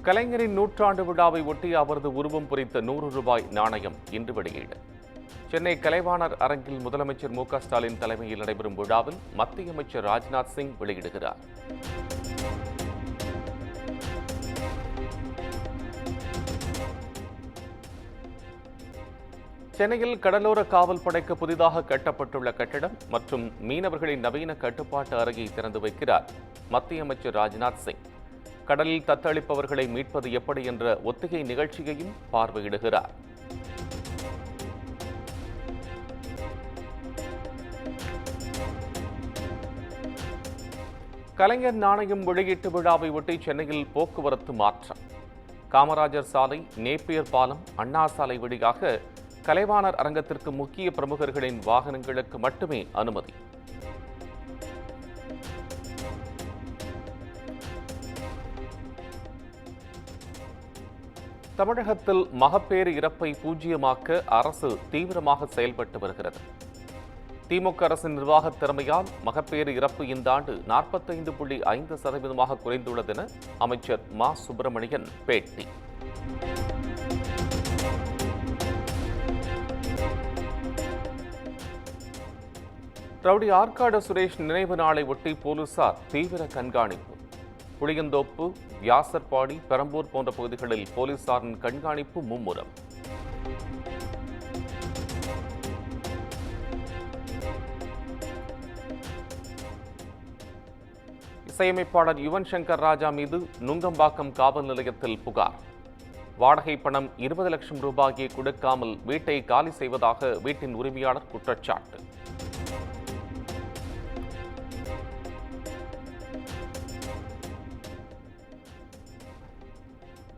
கலைஞரின் நூற்றாண்டு விழாவை ஒட்டி அவரது உருவம் பொறித்த 100 ரூபாய் நாணயம் இன்று வெளியீடு. சென்னை கலைவாணர் அரங்கில் முதலமைச்சர் மு.க.ஸ்டாலின் தலைமையில் நடைபெறும் விழாவில் மத்திய அமைச்சர் ராஜ்நாத் சிங் வெளியிடுகிறார். சென்னையில் கடலோர காவல் படைக்கு புதிதாக கட்டப்பட்டுள்ள கட்டடம் மற்றும் மீனவர்களின் நவீன கட்டுப்பாட்டு அறையை திறந்து வைக்கிறார் மத்திய அமைச்சர் ராஜ்நாத் சிங். கடலில் தத்தளிப்பவர்களை மீட்பது எப்படி என்ற ஒத்திகை நிகழ்ச்சியையும் பார்வையிடுகிறார். கலைஞர் நாணயம் வெளியீட்டு விழாவை ஒட்டி சென்னையில் போக்குவரத்து மாற்றம். காமராஜர் சாலை, நேப்பியர் பாலம், அண்ணா சாலை வழியாக கலைவாணர் அரங்கத்திற்கு முக்கிய பிரமுகர்களின் வாகனங்களுக்கு மட்டுமே அனுமதி. தமிழகத்தில் மகப்பேறு இறப்பை பூஜ்ஜியமாக்க அரசு தீவிரமாக செயல்பட்டு வருகிறது. திமுக அரசின் நிர்வாக திறமையால் மகப்பேறு இறப்பு இந்த ஆண்டு 45.5% குறைந்துள்ளது என அமைச்சர் மா. சுப்பிரமணியன் பேட்டி. ரவுடி ஆற்காடு சுரேஷ் நினைவு நாளை ஒட்டி போலீசார் தீவிர கண்காணிப்பு. புளியந்தோப்பு, வியாசர்பாடி, பெரம்பூர் போன்ற பகுதிகளில் போலீசாரின் கண்காணிப்பு மும்முரம். இசையமைப்பாளர் யுவன் சங்கர் ராஜா மீது நுங்கம்பாக்கம் காவல் நிலையத்தில் புகார். வாடகை பணம் 20 லட்சம் ரூபாயை கொடுக்காமல் வீட்டை காலி செய்வதாக வீட்டின் உரிமையாளர் குற்றச்சாட்டு.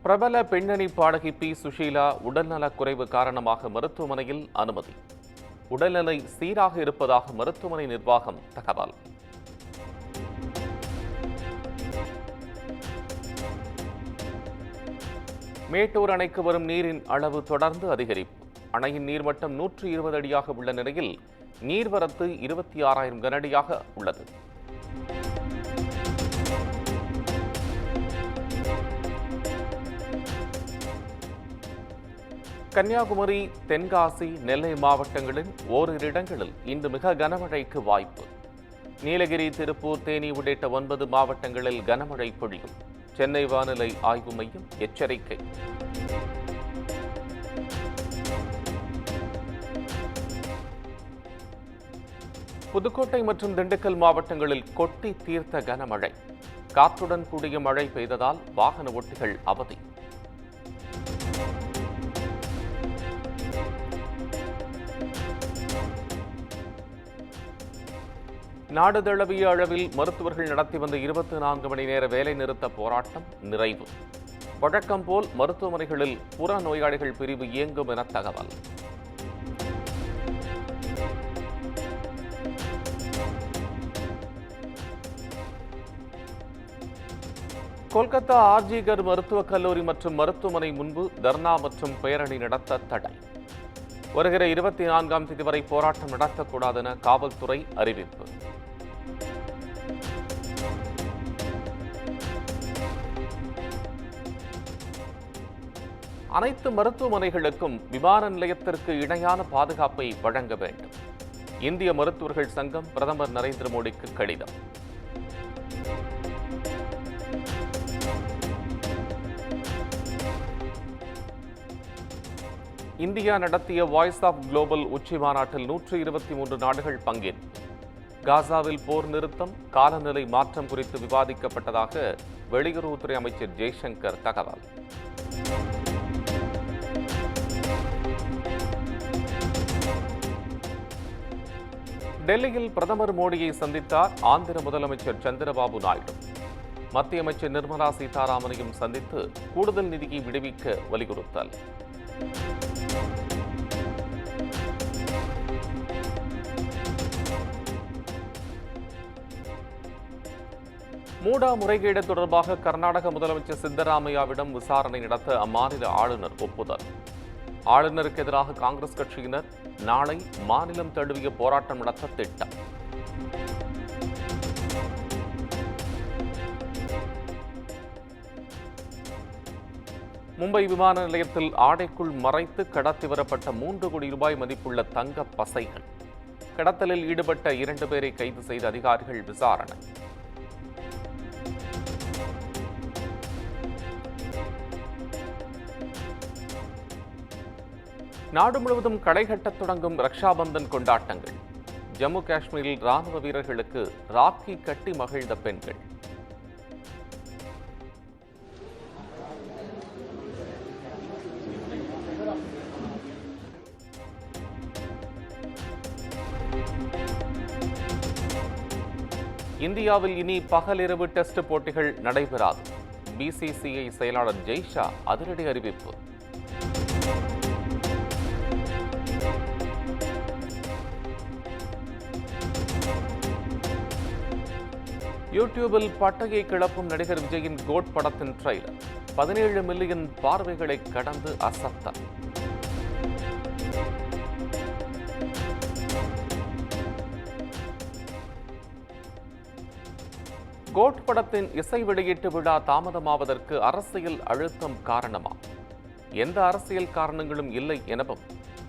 பிரபல பெண்ணணி பாடகி பி. சுஷீலா உடல்நலக் குறைவு காரணமாக மருத்துவமனையில் அனுமதி. உடல்நிலை சீராக இருப்பதாக மருத்துவமனை நிர்வாகம் தகவல். மேட்டூர் அணைக்கு வரும் நீரின் அளவு தொடர்ந்து அதிகரிப்பு. அணையின் நீர்மட்டம் 120 அடியாக உள்ள நிலையில் நீர்வரத்து 26,000 கனஅடியாக உள்ளது. கன்னியாகுமரி, தென்காசி, நெல்லை மாவட்டங்களின் ஓரிரு இடங்களில் இன்று மிக கனமழைக்கு வாய்ப்பு. நீலகிரி, திருப்பூர், தேனி உள்ளிட்ட 9 மாவட்டங்களில் கனமழை பொழியும். சென்னை வானிலை ஆய்வு மையம் எச்சரிக்கை. புதுக்கோட்டை மற்றும் திண்டுக்கல் மாவட்டங்களில் கொட்டி தீர்த்த கனமழை. காற்றுடன் கூடிய மழை பெய்ததால் வாகன ஓட்டிகள் அவதி. நாடு தழுவிய அளவில் மருத்துவர்கள் நடத்தி வந்த 24 மணி நேர வேலை நிறுத்த போராட்டம் நிறைவு. வழக்கம் போல் மருத்துவமனைகளில் புற நோயாளிகள் பிரிவு இயங்கும் என தகவல். கொல்கத்தா ஆர்ஜிகர் மருத்துவக் கல்லூரி மற்றும் மருத்துவமனை முன்பு தர்ணா மற்றும் பேரணி நடத்த தடை. வருகிற 24ஆம் தேதி வரை போராட்டம் நடத்தக்கூடாது என காவல்துறை அறிவிப்பு. அனைத்து மருத்துவமனைகளுக்கும் விமான நிலையத்திற்கு இணையான பாதுகாப்பை வழங்க வேண்டும். இந்திய மருத்துவர்கள் சங்கம் பிரதமர் நரேந்திர மோடிக்கு கடிதம். இந்தியா நடத்திய வாய்ஸ் ஆஃப் குளோபல் உச்சி மாநாட்டில் 123 நாடுகள் பங்கேற்பு. காசாவில் போர் நிறுத்தம், காலநிலை மாற்றம் குறித்து விவாதிக்கப்பட்டதாக வெளியுறவுத்துறை அமைச்சர் ஜெய்சங்கர் தகவல். டெல்லியில் பிரதமர் மோடியை சந்தித்தார் ஆந்திர முதலமைச்சர் சந்திரபாபு நாயுடு. மத்திய அமைச்சர் நிர்மலா சீதாராமனையும் சந்தித்து கூடுதல் நிதியை விடுவிக்க வலியுறுத்தல். மூடா முறைகேடு தொடர்பாக கர்நாடக முதலமைச்சர் சித்தராமையாவிடம் விசாரணை நடத்த அம்மாநில ஆளுநர் ஒப்புதல். ஆளுநருக்கு எதிராக காங்கிரஸ் கட்சியினர் நாளை மாநிலம் தழுவிய போராட்டம் நடத்த திட்டம். மும்பை விமான நிலையத்தில் ஆடைக்குள் மறைத்து கடத்தி வரப்பட்ட 3 கோடி ரூபாய் மதிப்புள்ள தங்க பசைகள். கடத்தலில் ஈடுபட்ட 2 பேரை கைது செய்த அதிகாரிகள் விசாரணை. நாடு முழுவதும் களைகட்டத் தொடங்கும் ரக்ஷாபந்தன் கொண்டாட்டங்கள். ஜம்மு காஷ்மீரில் ராணுவ வீரர்களுக்கு ராக்கி கட்டி மகிழ்ந்த பெண்கள். இந்தியாவில் இனி பகலிரவு டெஸ்ட் போட்டிகள் நடைபெறாது. பிசிசிஐ செயலாளர் ஜெய்ஷா அதிரடி அறிவிப்பு. யூடியூபில் பட்டையை கிளப்பும் நடிகர் விஜயின் கோட் படத்தின் ட்ரெய்லர் 17 மில்லியன் பார்வைகளை கடந்து அசத்தல். கோட் படத்தின் இசை வெளியீட்டு விழா தாமதமாவதற்கு அரசியல் அழுத்தம் காரணமா? எந்த அரசியல் காரணங்களும் இல்லை எனவும்,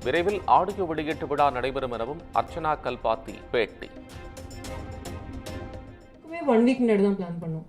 விரைவில் ஆடியோ வெளியீட்டு விழா நடைபெறும் எனவும் அர்ச்சனா கல்பாத்தி பேட்டி. 1 வீக் முன்னாடி தான் பிளான் பண்ணோம்.